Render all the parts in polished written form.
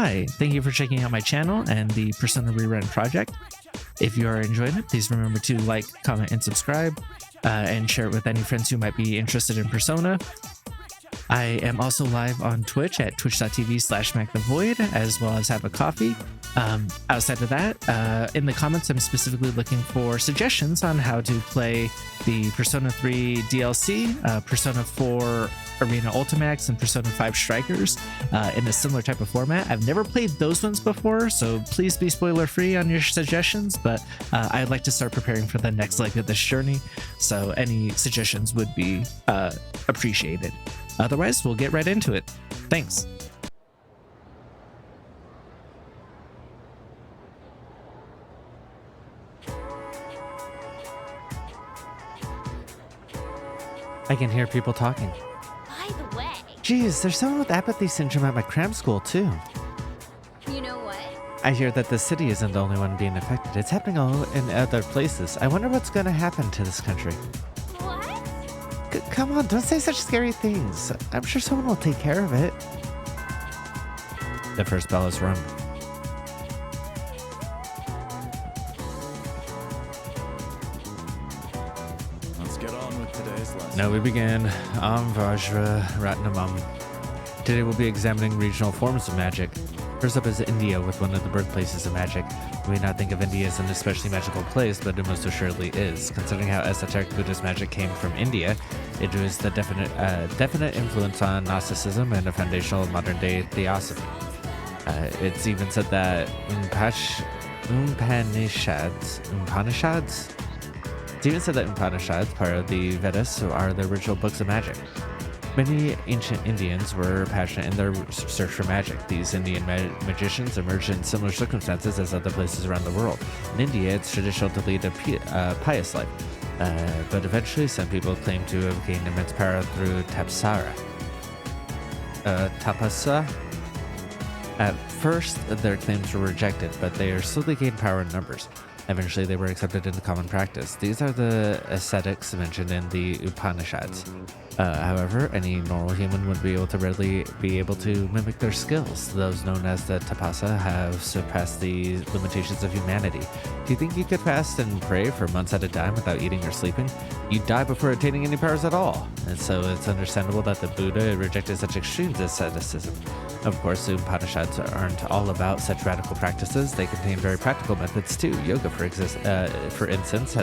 Hi, thank you for checking out my channel and the Persona Rerun project. If you are enjoying it, please remember to like, comment, and subscribe, and share it with any friends who might be interested in Persona. I am also live on Twitch at twitch.tv/MacTheVoid, as well as have a coffee. Outside of that, in the comments, I'm specifically looking for suggestions on how to play the Persona 3 DLC, Persona 4 Arena Ultimax, and Persona 5 Strikers in a similar type of format. I've never played those ones before, so please be spoiler free on your suggestions, but I'd like to start preparing for the next leg of this journey, so any suggestions would be appreciated. Otherwise, we'll get right into it. Thanks. I can hear people talking. By the way, Geez, there's someone with apathy syndrome at my cram school, too. you know what? I hear that the city isn't the only one being affected. It's happening all in other places. I wonder what's going to happen to this country. What? Come on, don't say such scary things. I'm sure someone will take care of it. The first bell is rung. Let's get on with today's lesson. Now we begin. Vajra Ratnamam. Today we'll be examining regional forms of magic. First up is India, with one of the birthplaces of magic. You may not think of India as an especially magical place, but it most assuredly is. Considering how esoteric Buddhist magic came from India, it was the definite influence on Gnosticism and a foundational modern-day theosophy. It's even said that Upanishads, it's even said that Upanishads, part of the Vedas, are the original books of magic. Many ancient Indians were passionate in their search for magic. These Indian magicians emerged in similar circumstances as other places around the world. In India, it's traditional to lead a pious life, but eventually some people claim to have gained immense power through tapasya. At first, their claims were rejected, but they are slowly gained power in numbers. Eventually, they were accepted into common practice. These are the ascetics mentioned in the Upanishads. However, any normal human would be able to readily be able to mimic their skills. Those known as the tapasa have surpassed the limitations of humanity. Do you think you could fast and pray for months at a time without eating or sleeping? You'd die before attaining any powers at all. And so it's understandable that the Buddha rejected such extremes as asceticism. Of course, the Upanishads aren't all about such radical practices. They contain very practical methods too. Yoga, for instance,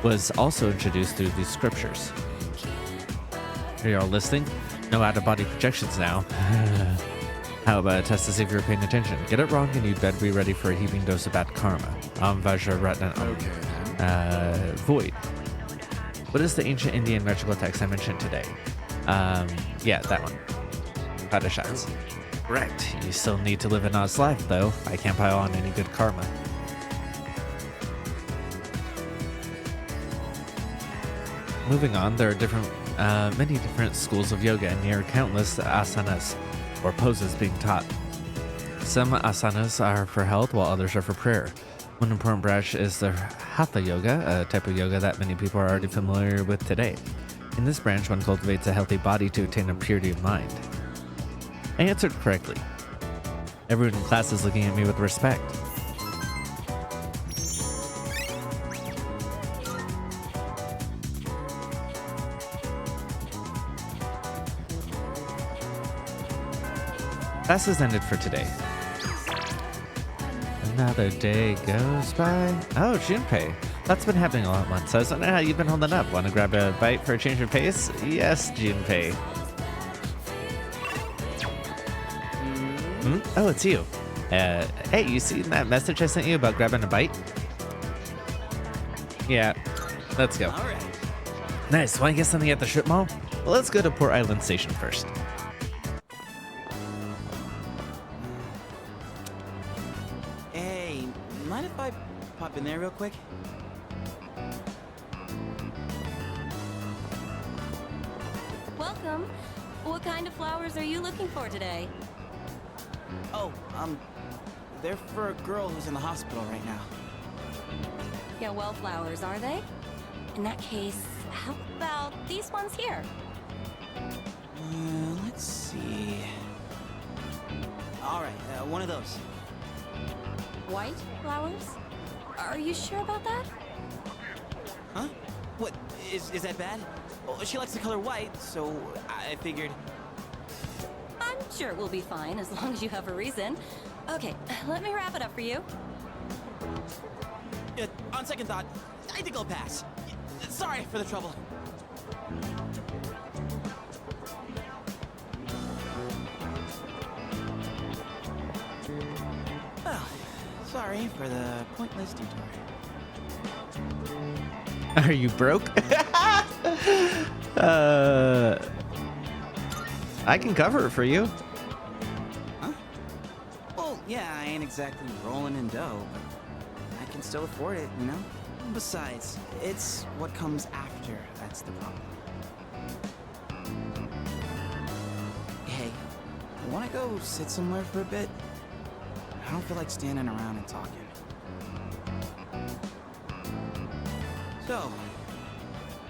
was also introduced through these scriptures. Are you all listening? No out-of-body projections now. How about a test to see if you're paying attention? Get it wrong and you'd better be ready for a heaping dose of bad karma. Vajra Ratna. Okay. Void. What is the ancient Indian magical text I mentioned today? Yeah, that one. Upanishads. Correct. You still need to live an honest life, though. I can't pile on any good karma. Moving on, there are many different schools of yoga and near countless asanas, or poses, being taught. Some asanas are for health, while others are for prayer. One important branch is the Hatha Yoga, a type of yoga that many people are already familiar with today. In this branch, one cultivates a healthy body to attain a purity of mind. I answered correctly. Everyone in class is looking at me with respect. Class is ended for today. Another day goes by. Oh, Junpei. That's been happening all at once. I was wondering how you've been holding up. Want to grab a bite for a change of pace? Yes, Junpei. Oh, it's you. Hey, you seen that message I sent you about grabbing a bite? Yeah, let's go. All right. Nice. Want to get something at the strip mall? Well, let's go to Port Island Station first. Hey, mind if I pop in there real quick? Welcome. What kind of flowers are you looking for today? Oh, they're for a girl who's in the hospital right now. Yeah, well flowers, are they? In that case, how about these ones here? Let's see. All right, one of those. White flowers? Are you sure about that? Huh? What? Is that bad? Well, she likes the color white, so I figured. I'm sure we'll be fine as long as you have a reason. Okay, let me wrap it up for you. On second thought, I think I'll pass. Sorry for the trouble. Well, sorry for the pointless detour. Are you broke? I can cover it for you. Huh? Well, yeah, I ain't exactly rolling in dough, but I can still afford it, you know? Besides, it's what comes after that's the problem. Hey, wanna go sit somewhere for a bit? I don't feel like standing around and talking. So,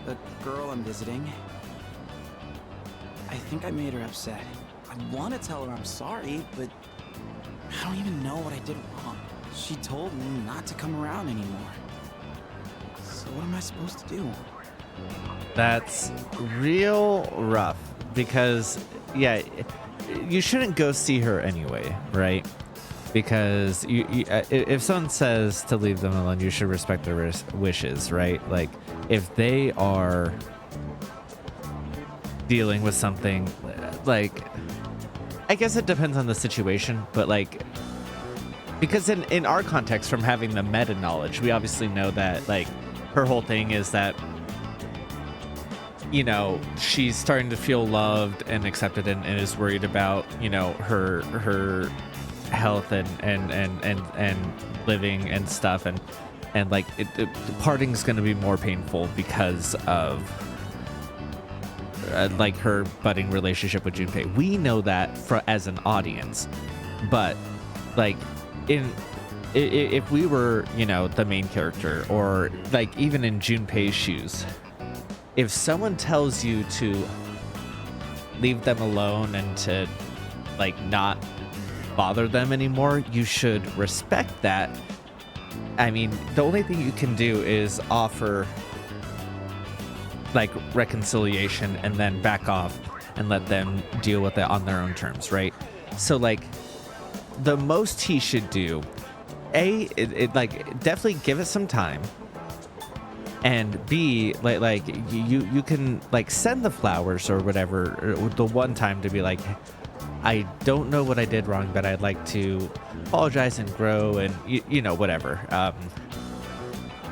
the girl I'm visiting, I think I made her upset. I want to tell her I'm sorry, but I don't even know what I did wrong. She told me not to come around anymore. So what am I supposed to do? That's real rough because, yeah, you shouldn't go see her anyway, right? Because if someone says to leave them alone, you should respect their wishes, right? Like, if they are dealing with something, like, I guess it depends on the situation, but like, because in our context, from having the meta knowledge, we obviously know that, like, her whole thing is that, you know, she's starting to feel loved and accepted and is worried about, you know, her health and living and stuff, and like parting's going to be more painful because of like her budding relationship with Junpei. We know that as an audience, but like if we were, you know, the main character, or like even in Junpei's shoes, if someone tells you to leave them alone and to like not bother them anymore, you should respect that. I mean, the only thing you can do is offer like reconciliation and then back off and let them deal with it on their own terms, right? So like the most he should do, like definitely give it some time, and B, like you can like send the flowers or whatever, or the one time to be like, I don't know what I did wrong, but I'd like to apologize and grow, and you know, whatever.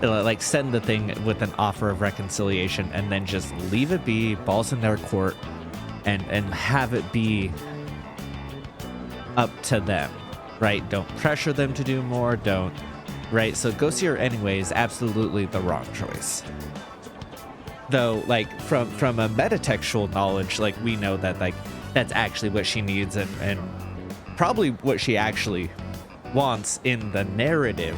Like send the thing with an offer of reconciliation, and then just leave it be, balls in their court, and have it be up to them, right? Don't pressure them to do more. Don't, right? So go see her anyways. Absolutely the wrong choice. Though, like from a metatextual knowledge, like we know that like that's actually what she needs, and probably what she actually wants in the narrative,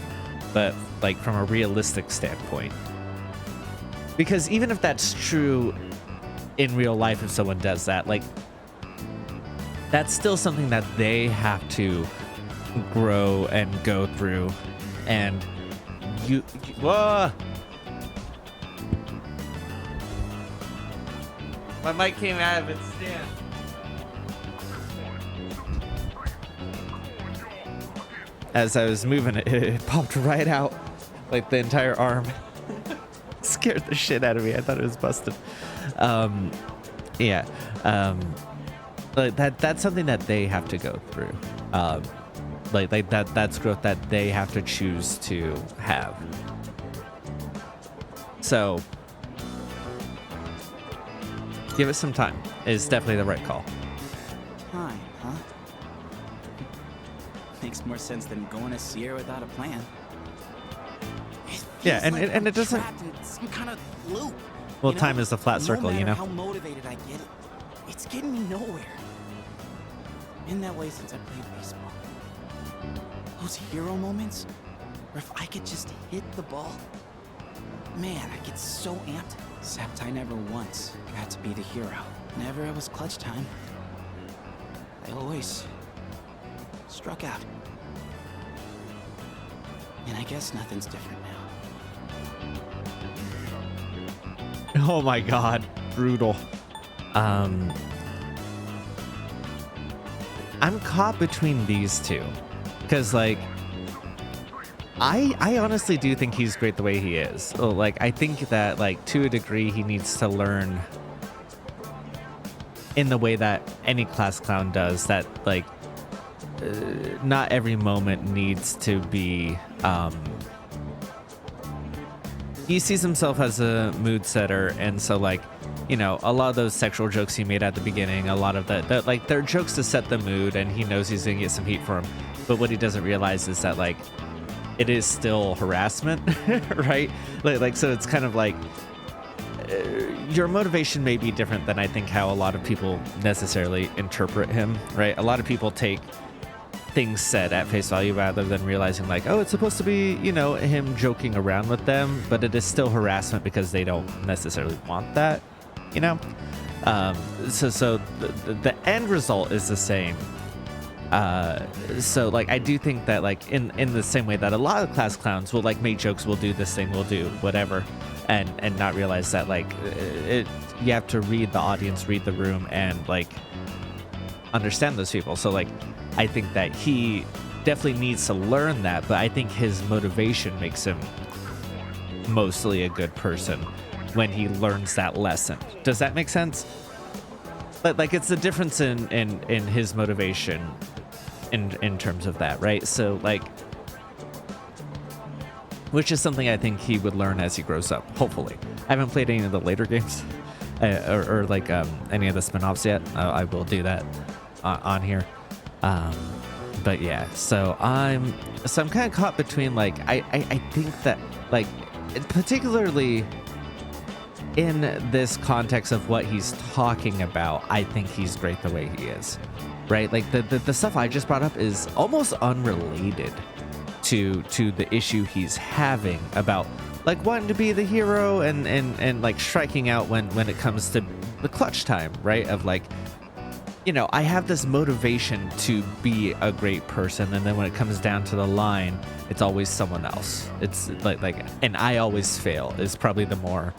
but like from a realistic standpoint. Because even if that's true in real life, if someone does that, like that's still something that they have to grow and go through. And you whoa! My mic came out of its stand. As I was moving it, it popped right out, like the entire arm. Scared the shit out of me. I thought it was busted. Yeah. Like that's something that they have to go through. Like that's growth that they have to choose to have. So give it some time. It's definitely the right call. Fine, huh? Makes more sense than going to see her without a plan. Yeah, and like and it doesn't. trapped in some kind of loop. Well, you know? time is a flat circle, no you matter know. How motivated I get, it's getting me nowhere. Been that way since I played baseball. Those hero moments, where if I could just hit the ball, man, I get so amped. Except I never once got to be the hero. Whenever it was clutch time, I always struck out. And I guess nothing's different now. Oh my god, brutal. I'm caught between these two. Because, like, I honestly do think he's great the way he is. So, like, I think that, like, to a degree, he needs to learn in the way that any class clown does, that, like, not every moment needs to be, he sees himself as a mood setter, and so, like, you know, a lot of those sexual jokes he made at the beginning, a lot of that, like, they're jokes to set the mood, and he knows he's gonna get some heat for him. But what he doesn't realize is that, like, it is still harassment, right? Like, so it's kind of like, your motivation may be different than I think how a lot of people necessarily interpret him, right? A lot of people take things said at face value rather than realizing, like, oh, it's supposed to be, you know, him joking around with them, but it is still harassment because they don't necessarily want that, you know? So the end result is the same. So, like, I do think that, like, in the same way that a lot of class clowns will, like, make jokes, will do this thing, will do whatever, and not realize that, like, you have to read the audience, read the room, and, like, understand those people. So, like, I think that he definitely needs to learn that, but I think his motivation makes him mostly a good person when he learns that lesson. Does that make sense? But, like, it's the difference in his motivation in terms of that, right? So, like, which is something I think he would learn as he grows up, hopefully. I haven't played any of the later games or like any of the spin-offs yet. I will do that on here. But yeah, so I'm kind of caught between, like, I think that, like, particularly in this context of what he's talking about, I think he's great the way he is, right? Like, the stuff I just brought up is almost unrelated to the issue he's having about, like, wanting to be the hero and like striking out when it comes to the clutch time, right? Of, like, you know, I have this motivation to be a great person, and then when it comes down to the line, it's always someone else. It's like and I always fail is probably the more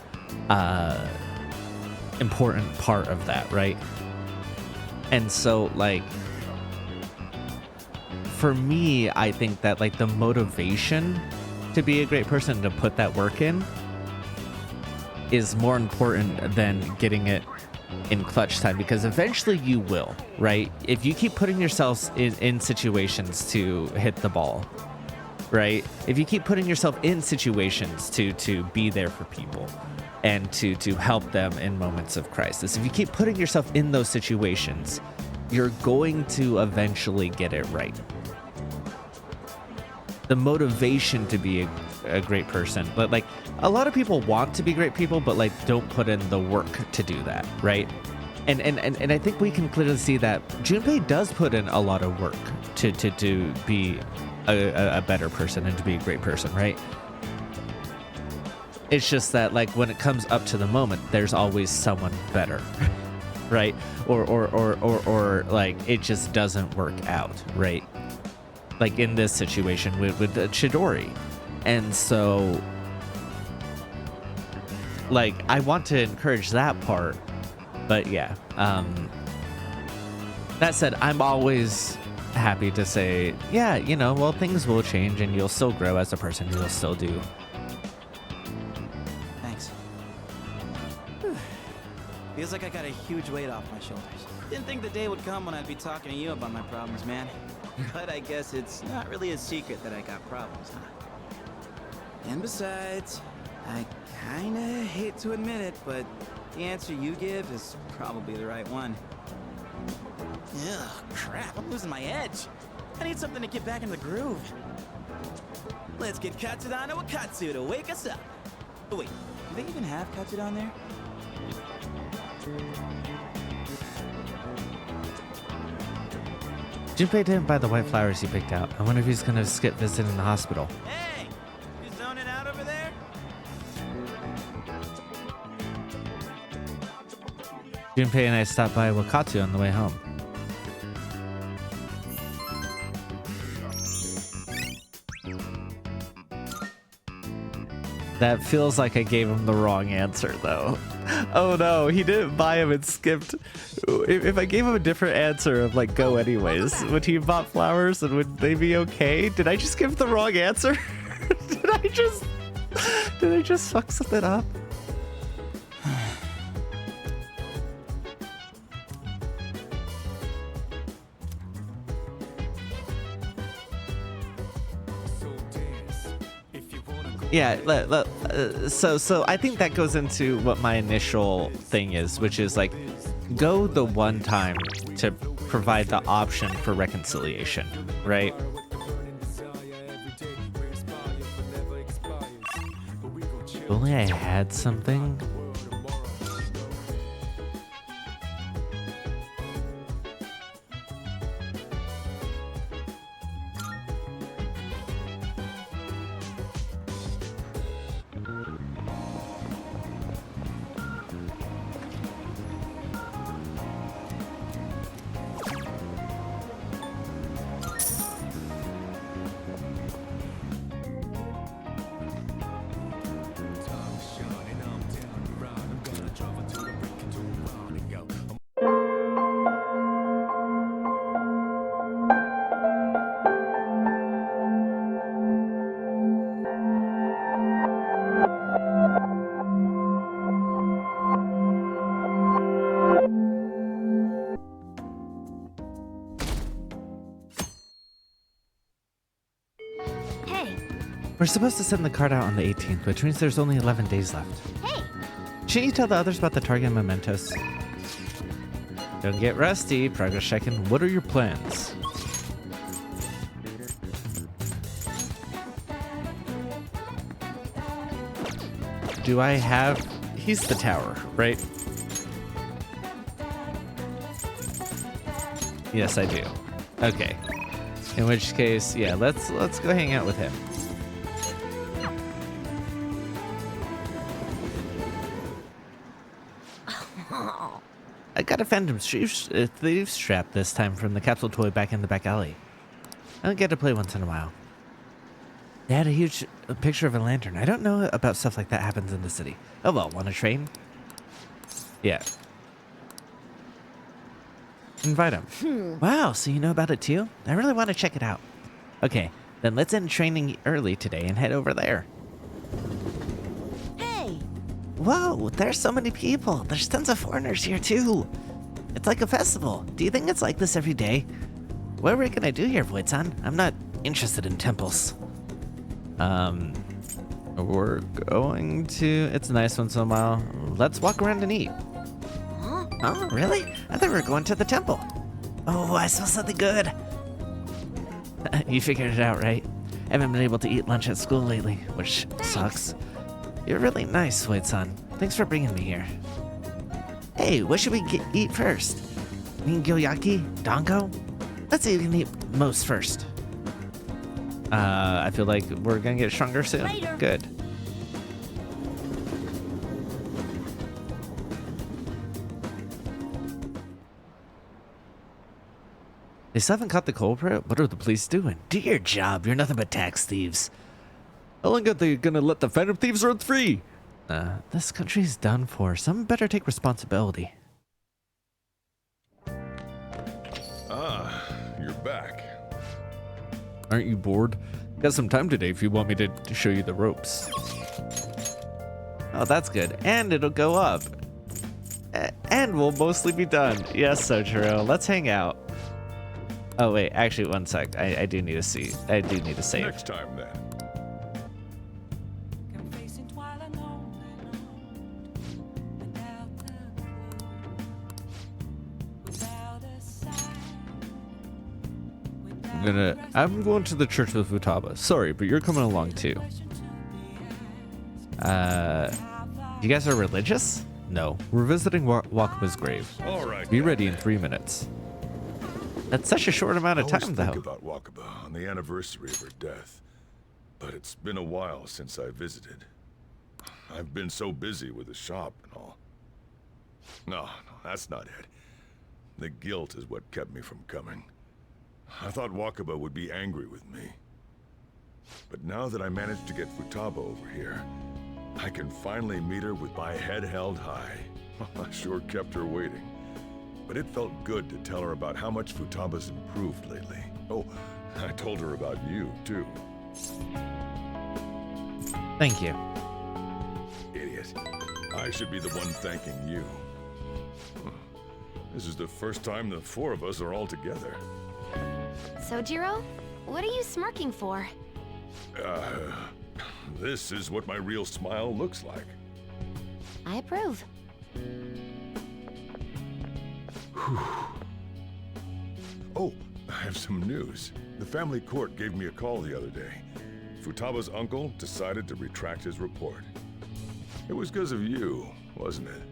important part of that, right? And so, like, for me, I think that, like, the motivation to be a great person, to put that work in, is more important than getting it in clutch time, because eventually you will, right? If you keep putting yourselves in situations to hit the ball, right? If you keep putting yourself in situations to be there for people and to help them in moments of crisis, if you keep putting yourself in those situations, you're going to eventually get it right. The motivation to be a great person, but, like, a lot of people want to be great people, but, like, don't put in the work to do that, right? And I think we can clearly see that Junpei does put in a lot of work to be a better person and to be a great person, right? It's just that, like, when it comes up to the moment, there's always someone better, right? Or like, it just doesn't work out, right? Like in this situation with Chidori. And so, like, I want to encourage that part, but yeah. That said, I'm always happy to say, yeah, you know, well, things will change and you'll still grow as a person. You'll still do. Thanks. Whew. Feels like I got a huge weight off my shoulders. Didn't think the day would come when I'd be talking to you about my problems, man. But I guess it's not really a secret that I got problems, huh? And besides, I kinda hate to admit it, but the answer you give is probably the right one. Ugh, crap, I'm losing my edge. I need something to get back in the groove. Let's get Katsudan Wakatsu to wake us up. Oh wait, do they even have Katsudan there? Junpei didn't buy the white flowers he picked out. I wonder if he's gonna skip visiting the hospital. Hey, you zoning out over there? Junpei and I stopped by Wakatsu on the way home. That feels like I gave him the wrong answer, though. Oh no, he didn't buy him and skipped. If I gave him a different answer of like go anyways, would he have bought flowers and would they be okay? Did I just give the wrong answer? Did I just fuck something up? Yeah, so I think that goes into what my initial thing is, which is like, go the one time to provide the option for reconciliation, right? If only I had something. We're supposed to send the card out on the 18th, which means there's only 11 days left. Hey! Shouldn't you tell the others about the target mementos? Don't get rusty. Progress checking. What are your plans? Do I have... He's the tower, right? Yes, I do. Okay. In which case, yeah, let's go hang out with him. I got a Phantom Thieves Trap this time from the capsule toy back in the back alley. I don't get to play once in a while. They had a huge picture of a lantern. I don't know about stuff like that happens in the city. Oh well, want a train? Yeah. Invite him. Wow, so you know about it too? I really want to check it out. Okay, then let's end training early today and head over there. Whoa, there's so many people. There's tons of foreigners here too. It's like a festival. Do you think it's like this every day? What are we gonna do here, Void-san? I'm not interested in temples. We're going to... It's nice once in a while. Let's walk around and eat. Huh? Oh, really? I thought we were going to the temple. Oh, I smell something good. You figured it out, right? I haven't been able to eat lunch at school lately, which sucks. You're really nice, Void-san. Thanks for bringing me here. Hey, what should we eat first? Ningyoyaki? Dango? Let's see who can eat most first. I feel like we're gonna get stronger soon. Later. Good. They still haven't caught the culprit? What are the police doing? Do your job. You're nothing but tax thieves. How long are they gonna let the Phantom Thieves run free? This country's done for. Someone better take responsibility. Ah, you're back. Aren't you bored? Got some time today if you want me to show you the ropes. Oh, that's good. And it'll go up. And we'll mostly be done. Yes, Sojiro. Let's hang out. Oh, wait. Actually, one sec. I do need to see. I do need to save. Next time, then. I'm going to the church with Futaba. Sorry, but you're coming along too. You guys are religious? No. We're visiting Wakaba's grave. All right. Be ready in 3 minutes. That's such a short amount of I always time, think though. about Wakaba on the anniversary of her death, but it's been a while since I visited. I've been so busy with the shop and all. No, that's not it. The guilt is what kept me from coming. I thought Wakaba would be angry with me. But now that I managed to get Futaba over here, I can finally meet her with my head held high. I sure kept her waiting. But it felt good to tell her about how much Futaba's improved lately. Oh, I told her about you, too. Thank you. Idiot. I should be the one thanking you. This is the first time the four of us are all together. Sojiro, what are you smirking for? This is what my real smile looks like. I approve. Oh, I have some news. The family court gave me a call the other day. Futaba's uncle decided to retract his report. It was because of you, wasn't it?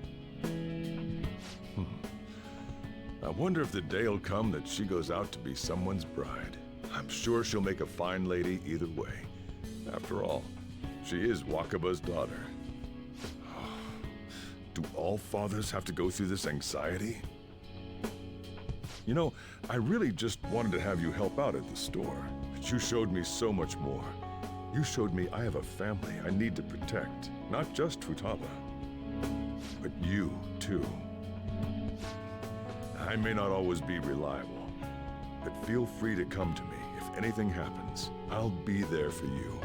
I wonder if the day'll come that she goes out to be someone's bride. I'm sure she'll make a fine lady either way. After all, she is Wakaba's daughter. Do all fathers have to go through this anxiety? You know, I really just wanted to have you help out at the store, but you showed me so much more. You showed me I have a family I need to protect, not just Futaba, but you, too. I may not always be reliable, but feel free to come to me if anything happens. I'll be there for you,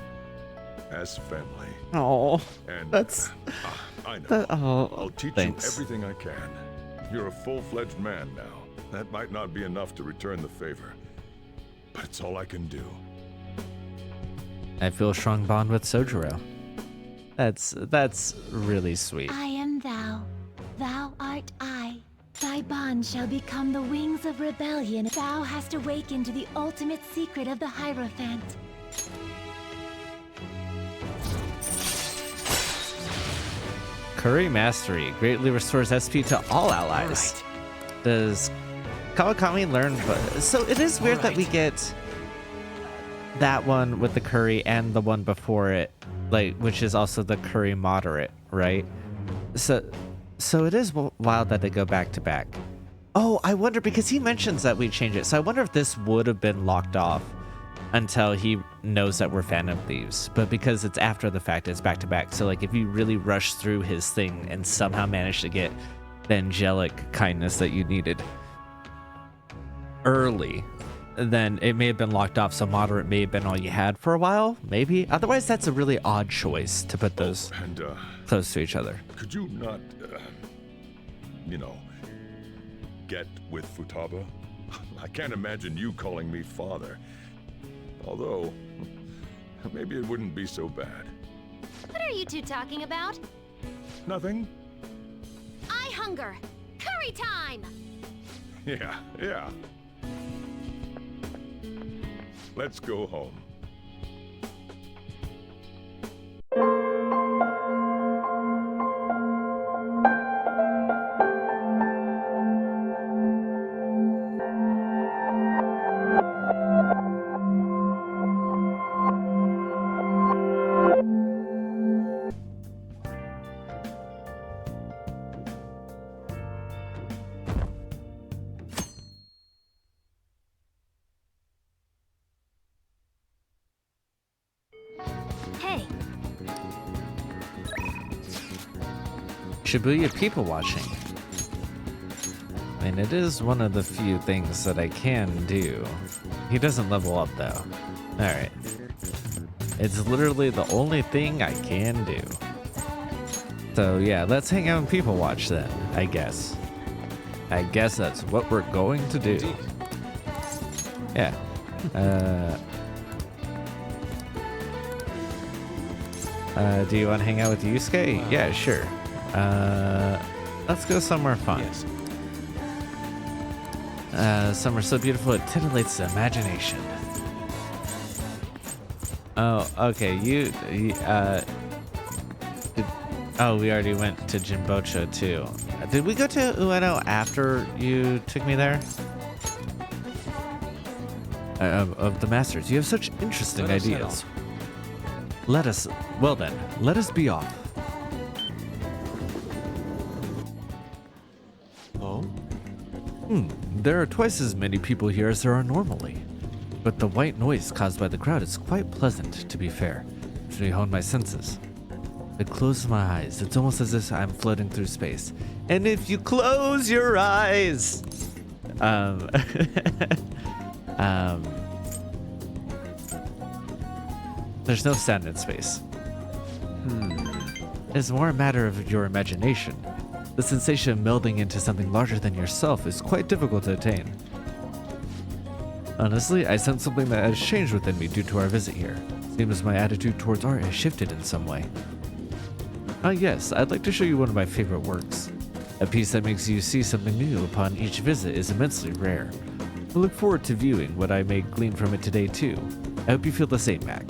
as family. Oh, And that's... I know. Oh, I'll teach thanks. you everything I can. You're a full-fledged man now. That might not be enough to return the favor, but it's all I can do. I feel a strong bond with Sojiro. That's really sweet. I am thou. Thou art I. Thy bond shall become the wings of rebellion. Thou hast awakened to the ultimate secret of the Hierophant. Curry Mastery greatly restores SP to all allies. Does Kawakami learn? So it is weird that we get that one with the curry and the one before it, like, which is also the curry moderate, right? So it is wild that they go back to back. Oh, I wonder, because he mentions that we change it. So I wonder if this would have been locked off until he knows that we're Phantom Thieves. But because it's after the fact, it's back to back. So like if you really rush through his thing and somehow manage to get the angelic kindness that you needed early, then it may have been locked off. So moderate may have been all you had for a while, maybe. Otherwise, that's a really odd choice to put those And, close to each other. could you not, you know, get with Futaba? I can't imagine you calling me father. Although, maybe it wouldn't be so bad. What are you two talking about? Nothing? I hunger. Curry time! Yeah. Let's go home. Hey, Shibuya people watching. I mean, it is one of the few things that I can do. He doesn't level up though. Alright. It's literally the only thing I can do. So yeah, let's hang out and people watch then, I guess. I guess that's what we're going to do. Yeah. Do you want to hang out with Yusuke? Yeah, sure. Let's go somewhere fun. Somewhere so beautiful it titillates the imagination. Oh, okay. Oh, we already went to Jimbocho too. Did we go to Ueno after you took me there? Of the masters, you have such interesting ideas. Let us be off. Oh? There are twice as many people here as there are normally. But the white noise caused by the crowd is quite pleasant, to be fair. Should I hone my senses? I close my eyes. It's almost as if I'm floating through space. And if you close your eyes, there's no sound in space. It's more a matter of your imagination. The sensation of melding into something larger than yourself is quite difficult to attain. Honestly, I sense something that has changed within me due to our visit here. Seems my attitude towards art has shifted in some way. Yes, I'd like to show you one of my favorite works. A piece that makes you see something new upon each visit is immensely rare. I look forward to viewing what I may glean from it today too. I hope you feel the same, Mac.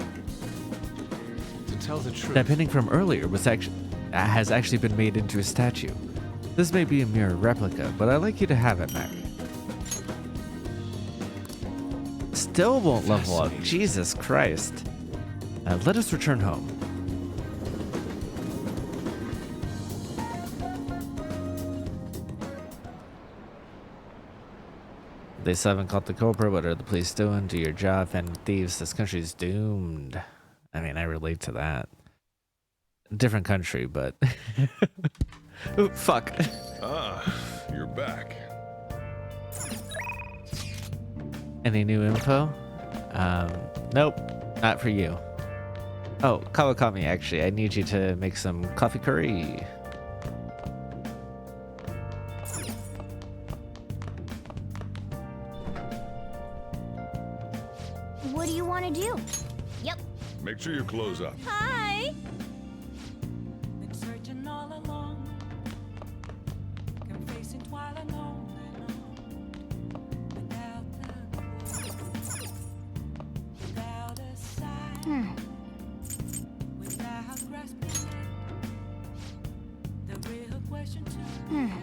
To tell the truth, That painting from earlier has actually been made into a statue. This may be a mere replica, but I'd like you to have it, Mac. Still won't level up. Jesus Christ. Let us return home. They still haven't caught the culprit. What are the police doing? Do your job, finding thieves. This country's doomed. I mean, I relate to that. Different country, but... Ooh, fuck. Ah, you're back. Any new info? Nope, not for you. Oh, Kawakami, actually, I need you to make some coffee curry. What do you want to do? Yep. Make sure you close up. Hi. Been searching all along, confessing while alone without a sign, without grasping it. The real question to ask.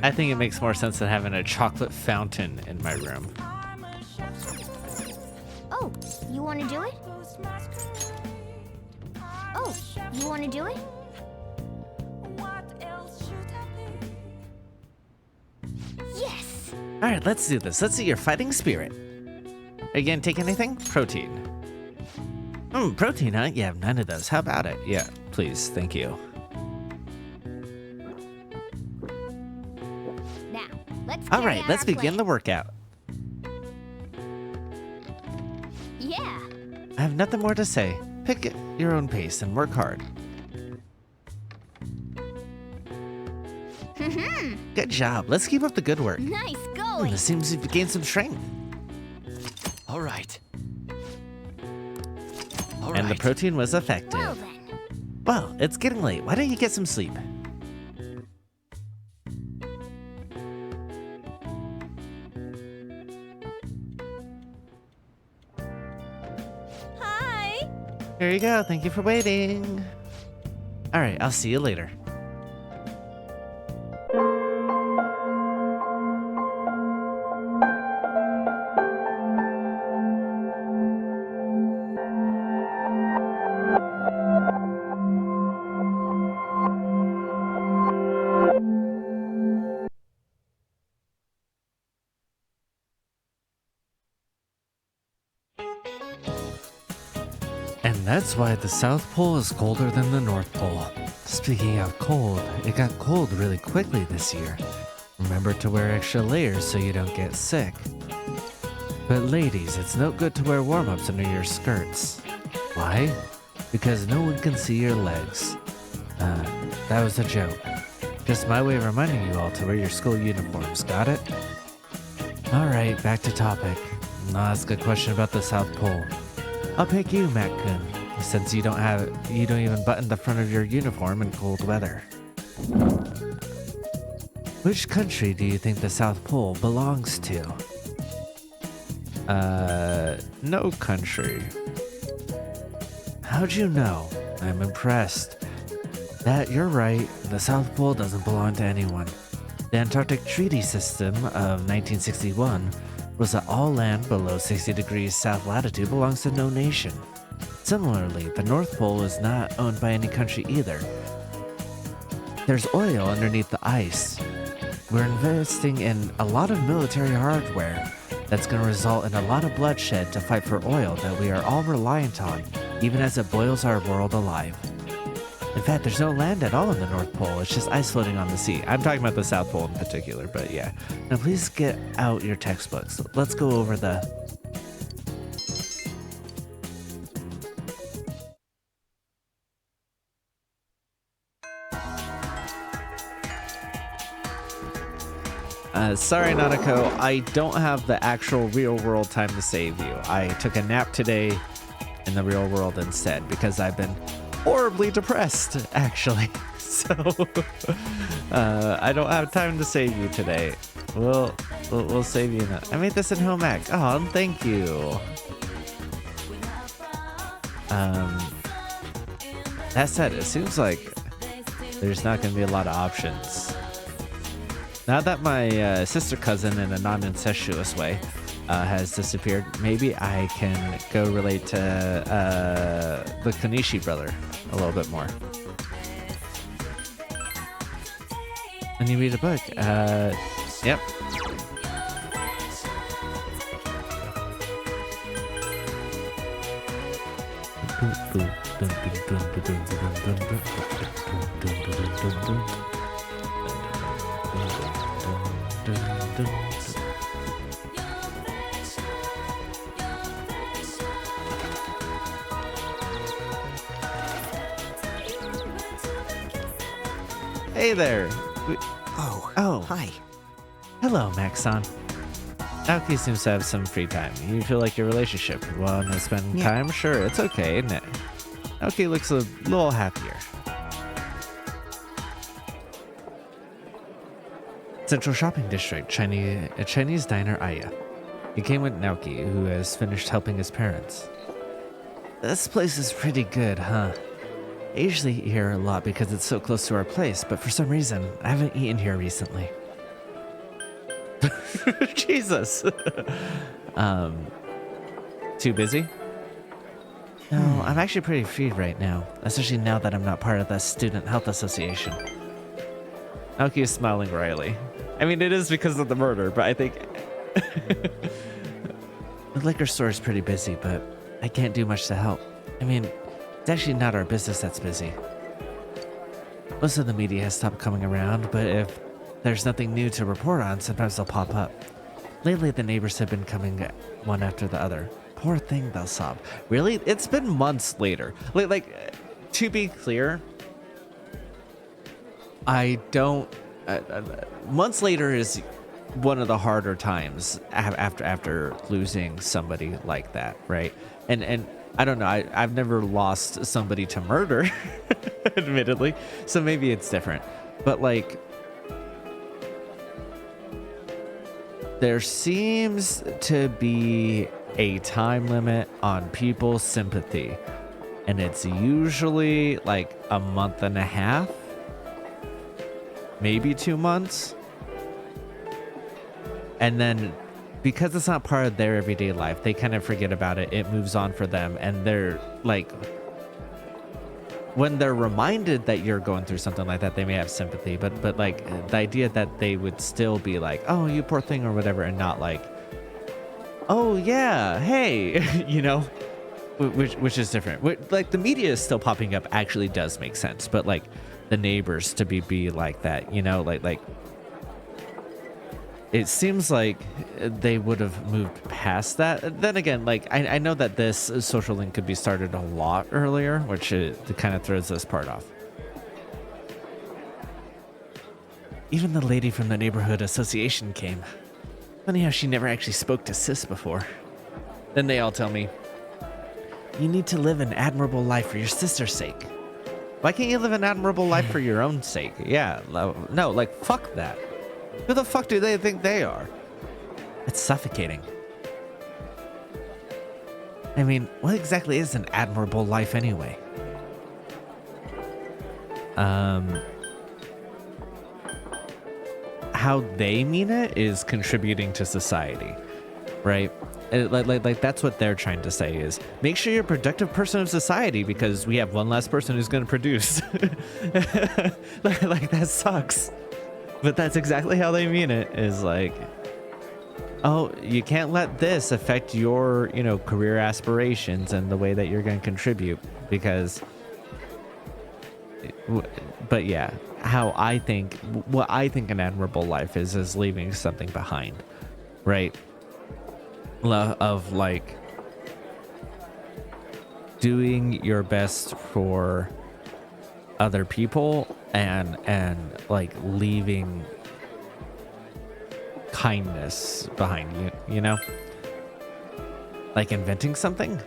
I think it makes more sense than having a chocolate fountain in my room. I'm a chef's Oh, you want to do it? masquerade. Oh, you want to do it? What else should I be? Yes. All right, let's do this. Let's see your fighting spirit. Are you gonna take anything? Protein. Protein, huh? Yeah, none of those. How about it? Yeah, please. Thank you. Now, let's. All right, let's begin the workout. Yeah. I have nothing more to say. Pick your own pace and work hard. Good job. Let's keep up the good work. Nice Oh, going. this seems you've gained some strength. all right. And the protein was effective. Well then. Well, it's getting late. Why don't you get some sleep? Hi. Here you go. Thank you for waiting. All right, I'll see you later. And that's why the South Pole is colder than the North Pole. Speaking of cold, it got cold really quickly this year. Remember to wear extra layers so you don't get sick. But ladies, it's no good to wear warm-ups under your skirts. Why? Because no one can see your legs. That was a joke. Just my way of reminding you all to wear your school uniforms, got it? Alright, back to topic. Now ask a question about the South Pole. I'll pick you, Mac-kun, since you don't even button the front of your uniform in cold weather. Which country do you think the South Pole belongs to? No country. How'd you know? I'm impressed. That you're right, the South Pole doesn't belong to anyone. The Antarctic Treaty System of 1961 was that all land below 60 degrees south latitude belongs to no nation. Similarly, the North Pole is not owned by any country either. There's oil underneath the ice. We're investing in a lot of military hardware that's going to result in a lot of bloodshed to fight for oil that we are all reliant on, even as it boils our world alive. In fact, there's no land at all in the North Pole. It's just ice floating on the sea. I'm talking about the South Pole in particular, but yeah. Now please get out your textbooks. Let's go over the... Sorry, Nanako, I don't have the actual real world time to save you. I took a nap today in the real world instead because I've been horribly depressed, actually. So, I don't have time to save you today. We'll save you now. I made this in home ec. Oh, thank you. That said, it seems like there's not going to be a lot of options. Now that my sister cousin in a non-incestuous way has disappeared, maybe I can go relate to the Konishi brother a little bit more. And you read a book. Yep. Hey there. Oh. Hi. Hello, Maxon. Naoki seems to have some free time. You feel like your relationship want to spend time? Sure, it's okay, isn't it? Naoki looks a little happier. Central Shopping District, Chinese diner Aya. He came with Naoki, who has finished helping his parents. This place is pretty good, huh? I usually eat here a lot because it's so close to our place, but for some reason, I haven't eaten here recently. Jesus. Too busy? No, I'm actually pretty free right now, especially now that I'm not part of the Student Health Association. Naoki is smiling wryly. I mean, it is because of the murder, but I think... The liquor store is pretty busy, but I can't do much to help. I mean, it's actually not our business that's busy. Most of the media has stopped coming around, but if there's nothing new to report on, sometimes they'll pop up. Lately, the neighbors have been coming one after the other. Poor thing, they'll sob. Really? It's been months later. Like to be clear, I don't... months later is one of the harder times after losing somebody like that, right? And I don't know, I've never lost somebody to murder, admittedly, so maybe it's different. But like, there seems to be a time limit on people's sympathy, and it's usually like a month and a half, maybe 2 months. And then because it's not part of their everyday life, they kind of forget about it. It moves on for them. And they're like, when they're reminded that you're going through something like that, they may have sympathy. But like the idea that they would still be like, oh, you poor thing or whatever, and not like, oh yeah, hey, you know, which is different. Like the media is still popping up actually does make sense. But like the neighbors to be like that, you know, like it seems like they would have moved past that. Then again, like I know that this social link could be started a lot earlier, which kind of throws this part off. Even the lady from the neighborhood association came. Funny how she never actually spoke to Sis before. Then they all tell me, you need to live an admirable life for your sister's sake. Why can't you live an admirable life for your own sake? Yeah, no, like fuck that. Who the fuck do they think they are? It's suffocating. I mean, what exactly is an admirable life anyway? How they mean it is contributing to society, right? Like that's what they're trying to say is make sure you're a productive person of society because we have one less person who's going to produce. like that sucks. But that's exactly how they mean it, is like, oh, you can't let this affect your, you know, career aspirations and the way that you're going to contribute, because but yeah, how I think, what I think an admirable life is leaving something behind, right? Of like doing your best for other people and like leaving kindness behind you, you know? Like inventing something?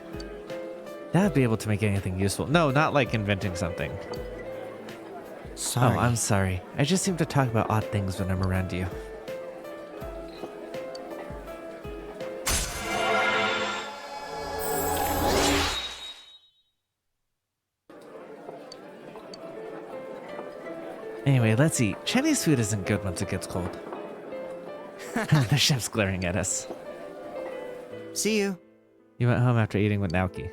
That'd be able to make anything useful. No, not like inventing something. Sorry. Oh, I'm sorry. I just seem to talk about odd things when I'm around you. Anyway, let's eat. Chinese food isn't good once it gets cold. The chef's glaring at us. See you. You went home after eating with Naoki.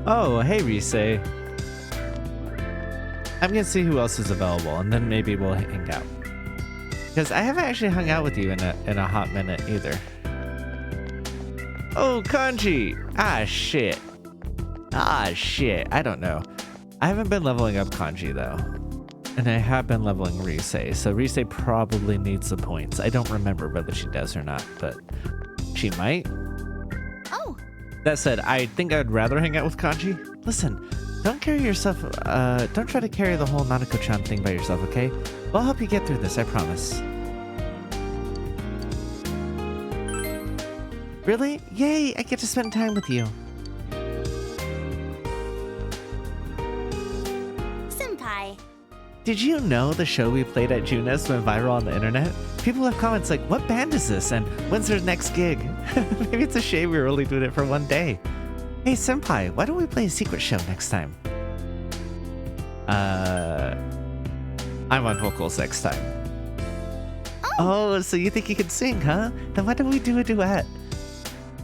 Oh, hey, Rise. I'm gonna see who else is available, and then maybe we'll hang out. Because I haven't actually hung out with you in a hot minute either. Oh, Kanji! Ah, shit. Ah, shit. I don't know. I haven't been leveling up Kanji, though. And I have been leveling Rise, so Rise probably needs the points. I don't remember whether she does or not, but she might. Oh, That said, I think I'd rather hang out with Kanji. Listen, don't carry yourself, don't try to carry the whole Nanako-chan thing by yourself, okay? We'll help you get through this, I promise. Really? Yay, I get to spend time with you. Senpai. Did you know the show we played at Junes went viral on the internet? People have comments like, what band is this? And when's their next gig? Maybe it's a shame we were only doing it for one day. Hey, Senpai, why don't we play a secret show next time? I'm on vocals next time. Oh, so you think you can sing, huh? Then why don't we do a duet?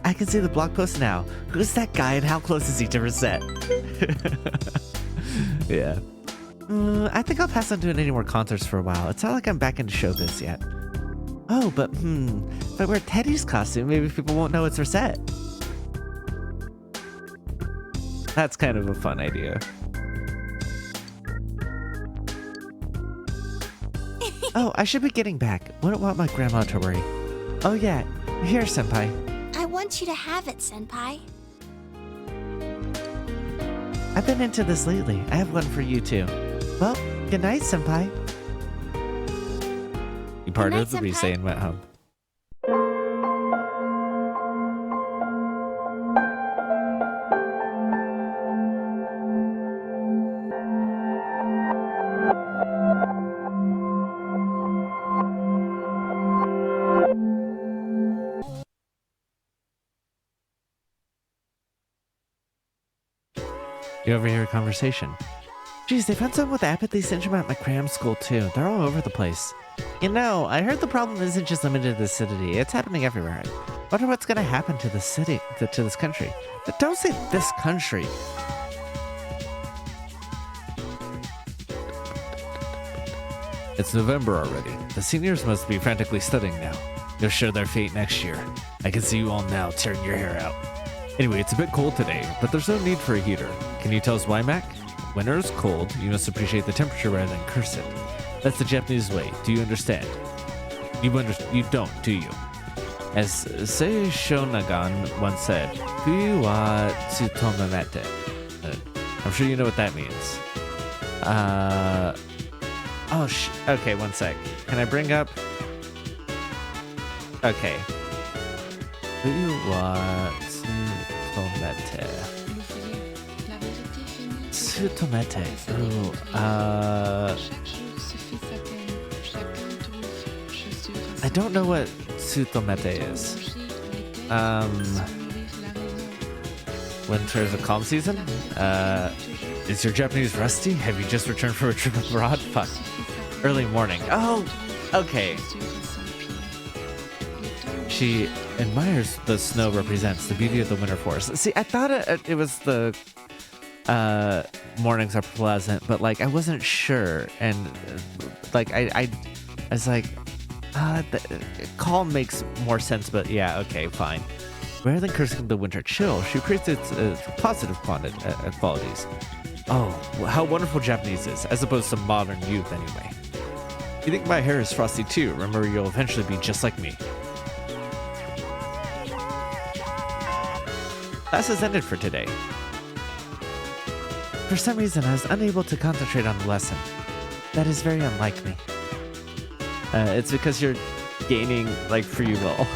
I can see the blog post now. Who's that guy and how close is he to Rosette? Yeah. I think I'll pass on doing any more concerts for a while. It's not like I'm back into showbiz yet. Oh, but if I wear Teddy's costume, maybe people won't know it's Rosette. That's kind of a fun idea. Oh, I should be getting back. Wouldn't want my grandma to worry. Oh yeah, here, Senpai. I want you to have it, Senpai. I've been into this lately. I have one for you too. Well, good night, Senpai. He parted with the Senpai. Rise and went home. You overhear a conversation. Geez, they found someone with apathy syndrome at my cram school too. They're all over the place. You know, I heard the problem isn't just limited to the city. It's happening everywhere. Wonder what's gonna happen to this city, to this country. But don't say this country. It's November already. The seniors must be frantically studying now. They'll share their fate next year. I can see you all now tearing your hair out. Anyway, it's a bit cold today, but there's no need for a heater. Can you tell us why, Mac? When it's cold, you must appreciate the temperature rather than curse it. That's the Japanese way. Do you understand? You don't, do you? As Sei Shonagon once said, Kui wa tsutomamete. I'm sure you know what that means. Okay, one sec. Can I bring up... Okay. Kui wa tsutomete. Tsutomete. Ooh, I don't know what tsutomete is. Winter is a calm season? Is your Japanese rusty? Have you just returned from a trip abroad? Fuck. Early morning. Oh, Okay. She admires the snow represents the beauty of the winter forest. See, I thought it was the mornings are pleasant, but like I wasn't sure, and like I was like, the calm makes more sense, but yeah, okay, fine. Rather than cursing the winter chill, she appreciates its positive qualities. Oh, how wonderful Japanese is, as opposed to modern youth anyway. You think my hair is frosty too? Remember, you'll eventually be just like me. Class has ended for today. For some reason, I was unable to concentrate on the lesson. That is very unlike me. It's because you're gaining, like, free will.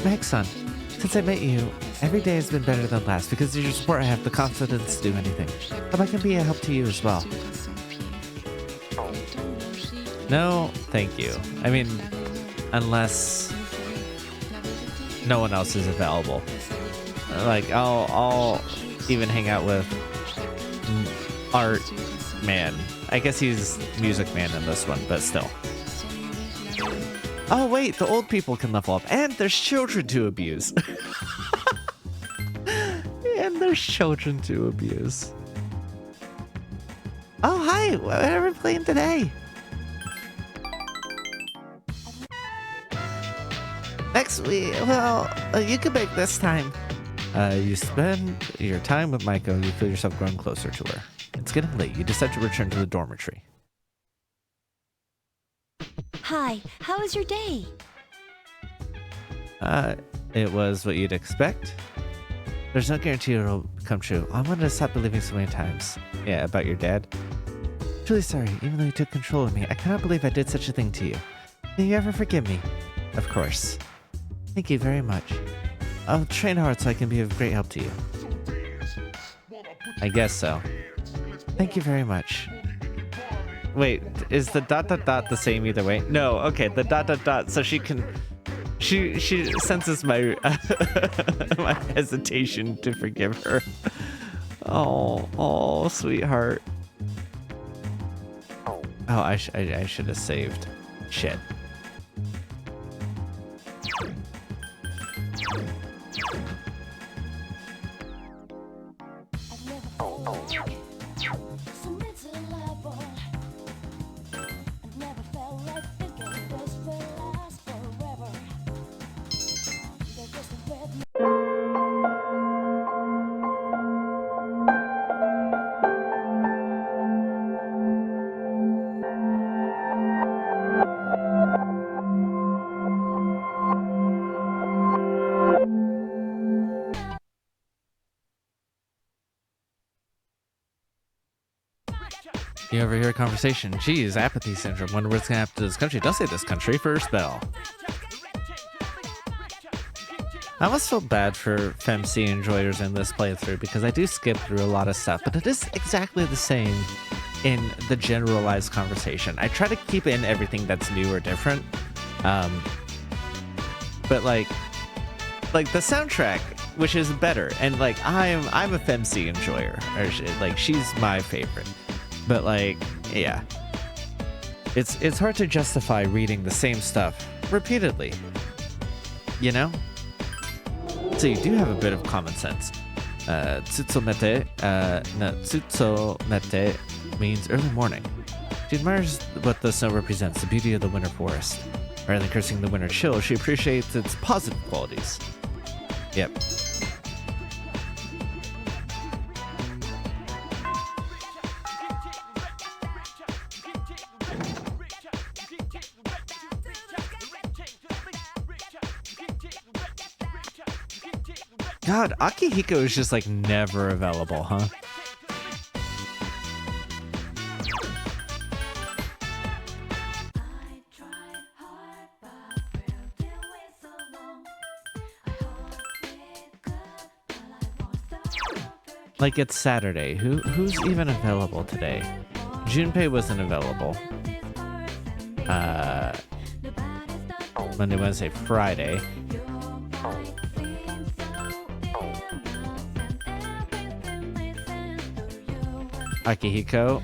Meg-san, since I met you, every day has been better than last. Because of your support, I have the confidence to do anything. Hope I can be a help to you as well. No, thank you. I mean, unless no one else is available. Like, I'll even hang out with Art Man. I guess he's Music Man in this one, but still. Oh wait, the old people can level up, and there's children to abuse. And there's children to abuse. Oh hi, what are we playing today? Next week, well, you can make this time. You spend your time with Maiko, you feel yourself growing closer to her. It's getting late. You decide to return to the dormitory. Hi, how was your day? It was what you'd expect. There's no guarantee it'll come true. I wanted to stop believing so many times. Yeah, about your dad. Truly sorry, even though you took control of me. I cannot believe I did such a thing to you. Can you ever forgive me? Of course. Thank you very much. I'll train hard so I can be of great help to you. I guess so. Thank you very much. Wait, is the ... the same either way? No, okay, the ... so she can... She senses my my hesitation to forgive her. Oh, sweetheart. Oh, I should have saved. Shit. You overhear a conversation. Geez, apathy syndrome. Wonder what's gonna happen to this country. Don't say this country for a spell. I almost feel bad for FemC enjoyers in this playthrough because I do skip through a lot of stuff, but it is exactly the same in the generalized conversation. I try to keep in everything that's new or different, but like the soundtrack, which is better, and like I'm a FemC enjoyer, or like she's my favorite. But like, yeah, it's hard to justify reading the same stuff repeatedly, you know? So you do have a bit of common sense. Tsutsumete means early morning. She admires what the snow represents, the beauty of the winter forest. Rather than cursing the winter chill, she appreciates its positive qualities. Yep. God, Akihiko is just like never available, huh? Like it's Saturday. Who's even available today? Junpei wasn't available. Monday, Wednesday, Friday. Akihiko.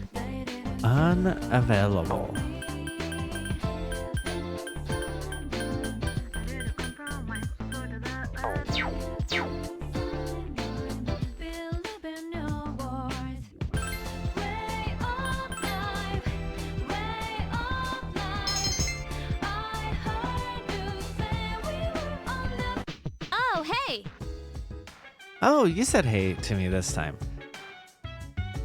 Unavailable. Oh, hey! Oh, you said hey to me this time.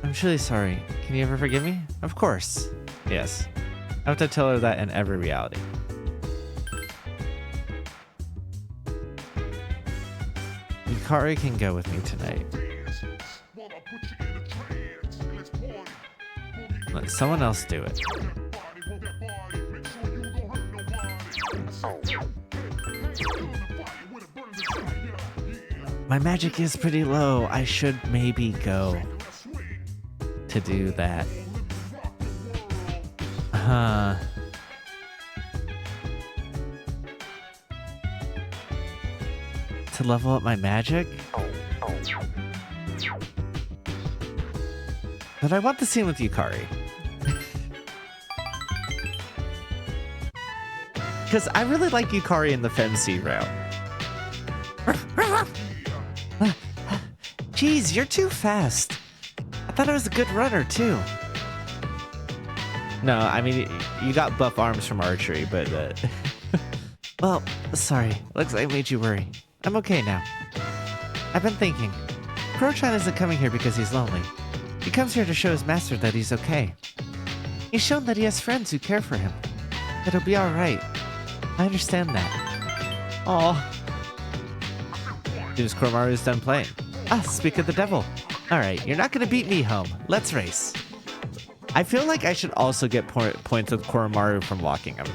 I'm truly sorry. Can you ever forgive me? Of course. Yes. I have to tell her that in every reality. Yukari can go with me tonight. Let someone else do it. My magic is pretty low. I should maybe go to do that. Huh. To level up my magic? But I want the scene with Yukari. Because I really like Yukari in the Fency route. Jeez, you're too fast. I thought I was a good runner, too. No, I mean, you got buff arms from archery, but... well, sorry. Looks like I made you worry. I'm okay now. I've been thinking. Kuro-chan isn't coming here because he's lonely. He comes here to show his master that he's okay. He's shown that he has friends who care for him. That he'll be alright. I understand that. Aw. Seems Koromaru's done playing. Ah, speak of the devil. Alright, you're not gonna beat me home. Let's race. I feel like I should also get points with Koromaru from walking him.